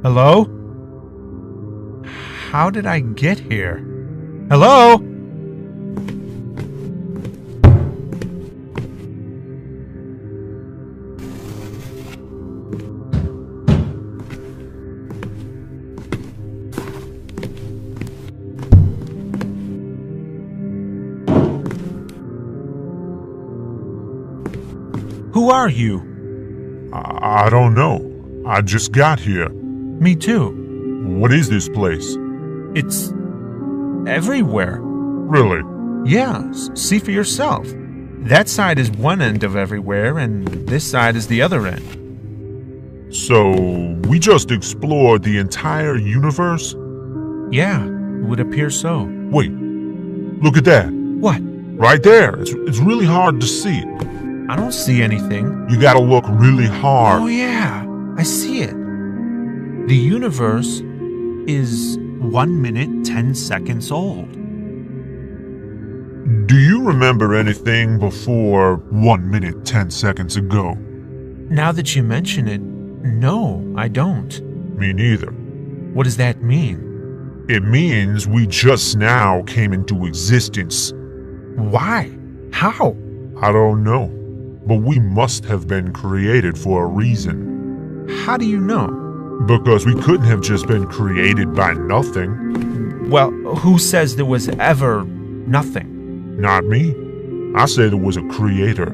Hello? How did I get here? Hello? Who are you? I don't know. I just got here. Me too. What is this place? It's everywhere. Really? Yeah, see for yourself. That side is one end of everywhere, and this side is the other end. So, we just explored the entire universe? Yeah, it would appear so. Wait, look at that. What? Right there. It's really hard to see. I don't see anything. You gotta look really hard. Oh yeah, I see it. The universe is 1 minute, 10 seconds old. Do you remember anything before 1 minute, 10 seconds ago? Now that you mention it, no, I don't. Me neither. What does that mean? It means we just now came into existence. Why? How? I don't know, but we must have been created for a reason. How do you know? Because we couldn't have just been created by nothing. Well, who says there was ever nothing? Not me. I say there was a creator.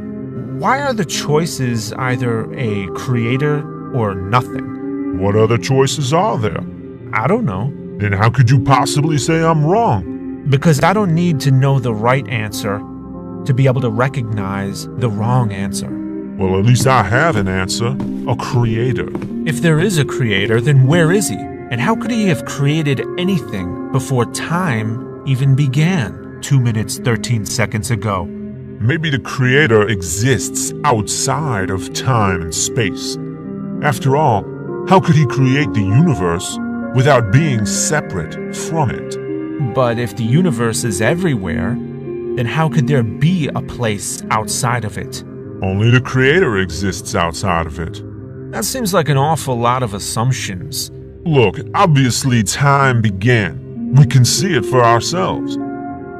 Why are the choices either a creator or nothing? What other choices are there? I don't know. Then how could you possibly say I'm wrong? Because I don't need to know the right answer to be able to recognize the wrong answer. Well, at least I have an answer. A creator. If there is a creator, then where is he? And how could he have created anything before time even began 2 minutes, 13 seconds ago? Maybe the creator exists outside of time and space. After all, how could he create the universe without being separate from it? But if the universe is everywhere, then how could there be a place outside of it? Only the creator exists outside of it. That seems like an awful lot of assumptions. Look, obviously time began. We can see it for ourselves.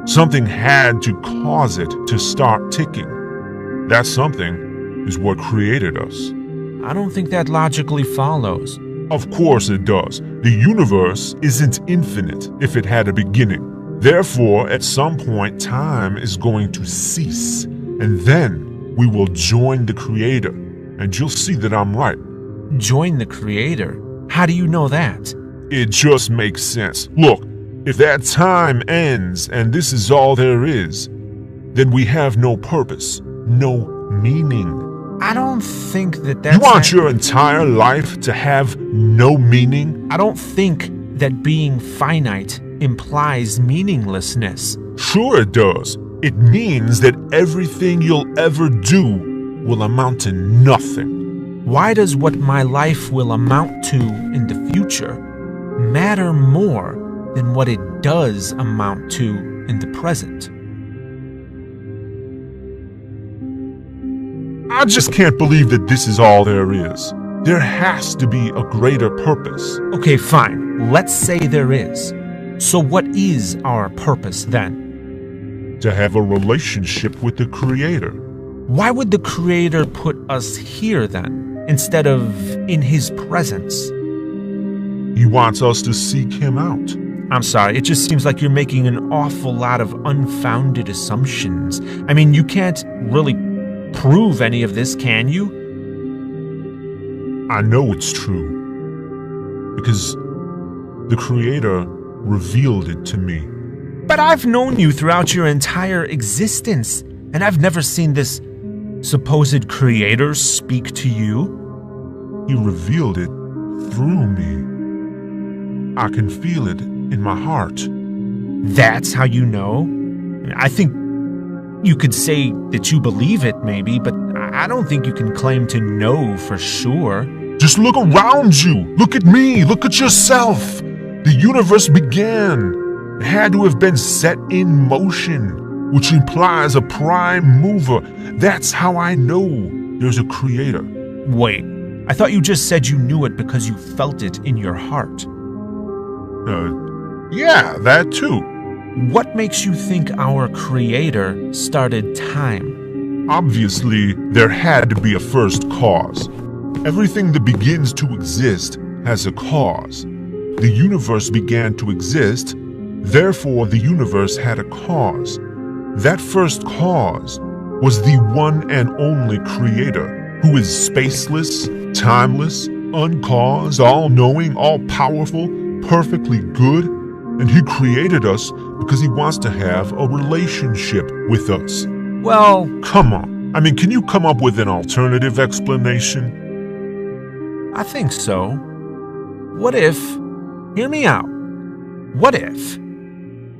Something had to cause it to start ticking. That something is what created us. I don't think that logically follows. Of course it does. The universe isn't infinite if it had a beginning. Therefore, at some point, time is going to cease. And then we will join the creator. And you'll see that I'm right. Join the creator? How do you know that? It just makes sense. Look, if that time ends and this is all there is, then we have no purpose, no meaning. I don't think that's... You want your entire life to have no meaning? I don't think that being finite implies meaninglessness. Sure it does. It means that everything you'll ever do will amount to nothing. Why does what my life will amount to in the future matter more than what it does amount to in the present? I just can't believe that this is all there is. There has to be a greater purpose. Okay, fine. Let's say there is. So what is our purpose then? To have a relationship with the Creator. Why would the Creator put us here then, instead of in His presence? He wants us to seek Him out. I'm sorry, it just seems like you're making an awful lot of unfounded assumptions. I mean, you can't really prove any of this, can you? I know it's true. Because the Creator revealed it to me. But I've known you throughout your entire existence, and I've never seen this supposed creator speak to you. He revealed it through me. I can feel it in my heart. That's how you know? I think you could say that you believe it, maybe, but I don't think you can claim to know for sure. Just look around you. Look at me. Look at yourself. The universe began. It had to have been set in motion, which implies a prime mover. That's how I know there's a creator. Wait, I thought you just said you knew it because you felt it in your heart. Yeah, that too. What makes you think our Creator started time? Obviously, there had to be a first cause. Everything that begins to exist has a cause. The universe began to exist, therefore the universe had a cause. That first cause was the one and only Creator, who is spaceless, timeless, uncaused, all-knowing, all-powerful, perfectly good, and He created us because He wants to have a relationship with us. Well, Come on. I mean, can you come up with an alternative explanation? I think so. What if, hear me out, what if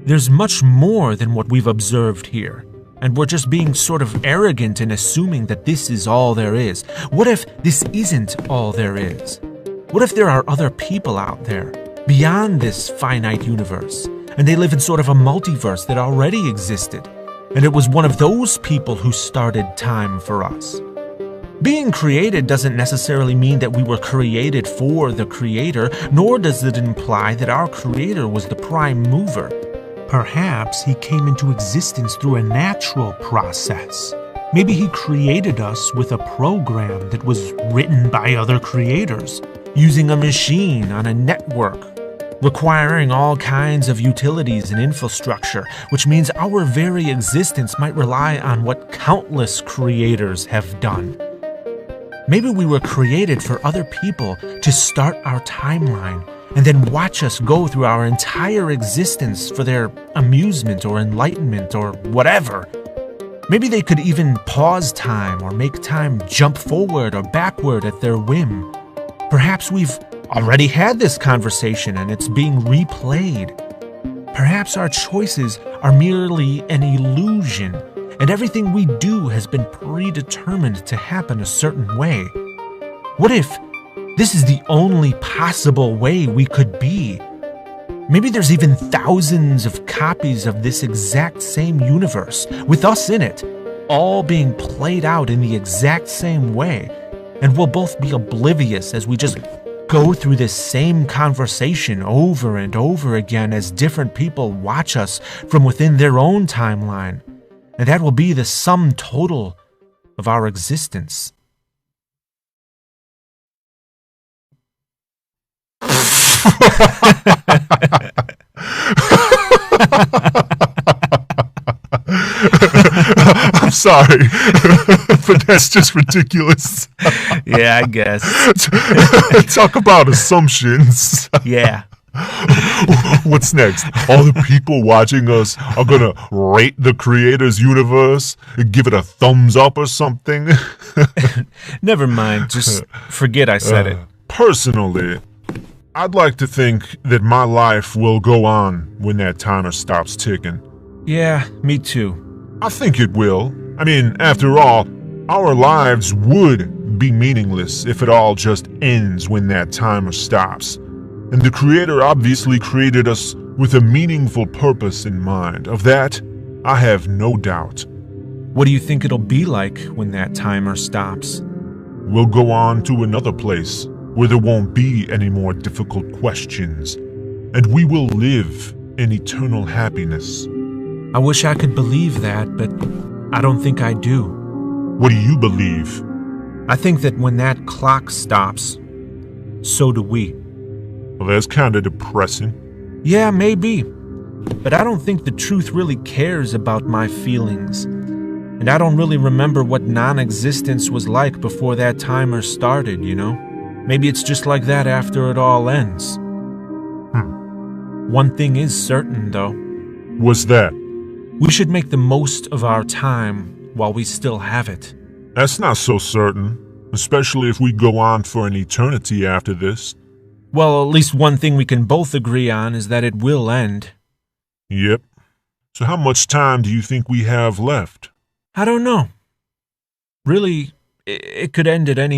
there's much more than what we've observed here, and we're just being sort of arrogant in assuming that this is all there is? What if this isn't all there is? What if there are other people out there, beyond this finite universe, and they live in sort of a multiverse that already existed, and it was one of those people who started time for us? Being created doesn't necessarily mean that we were created for the Creator, nor does it imply that our Creator was the prime mover. Perhaps He came into existence through a natural process. Maybe He created us with a program that was written by other creators, using a machine on a network, requiring all kinds of utilities and infrastructure, which means our very existence might rely on what countless creators have done. Maybe we were created for other people to start our timeline and then watch us go through our entire existence for their amusement or enlightenment or whatever. Maybe they could even pause time or make time jump forward or backward at their whim. Perhaps we've already had this conversation and it's being replayed. Perhaps our choices are merely an illusion, and everything we do has been predetermined to happen a certain way. What if this is the only possible way we could be? Maybe there's even thousands of copies of this exact same universe, with us in it, all being played out in the exact same way, and we'll both be oblivious as we just go through this same conversation over and over again as different people watch us from within their own timeline. And that will be the sum total of our existence. I'm sorry, but that's just ridiculous. Yeah, I guess. Talk about assumptions. Yeah. What's next? All the people watching us are gonna rate the Creator's universe, give it a thumbs up or something? Never mind, just forget I said it. Personally, I'd like to think that my life will go on when that timer stops ticking. Yeah, me too. I think it will. I mean, after all, our lives would be meaningless if it all just ends when that timer stops. And the Creator obviously created us with a meaningful purpose in mind. Of that, I have no doubt. What do you think it'll be like when that timer stops? We'll go on to another place where there won't be any more difficult questions, and we will live in eternal happiness. I wish I could believe that, but I don't think I do. What do you believe? I think that when that clock stops, so do we. Well, that's kind of depressing. Yeah, maybe. But I don't think the truth really cares about my feelings. And I don't really remember what non-existence was like before that timer started, you know? Maybe it's just like that after it all ends. One thing is certain, though. What's that? We should make the most of our time while we still have it. That's not so certain, especially if we go on for an eternity after this. Well, at least one thing we can both agree on is that it will end. Yep. So how much time do you think we have left? I don't know. Really, it could end at any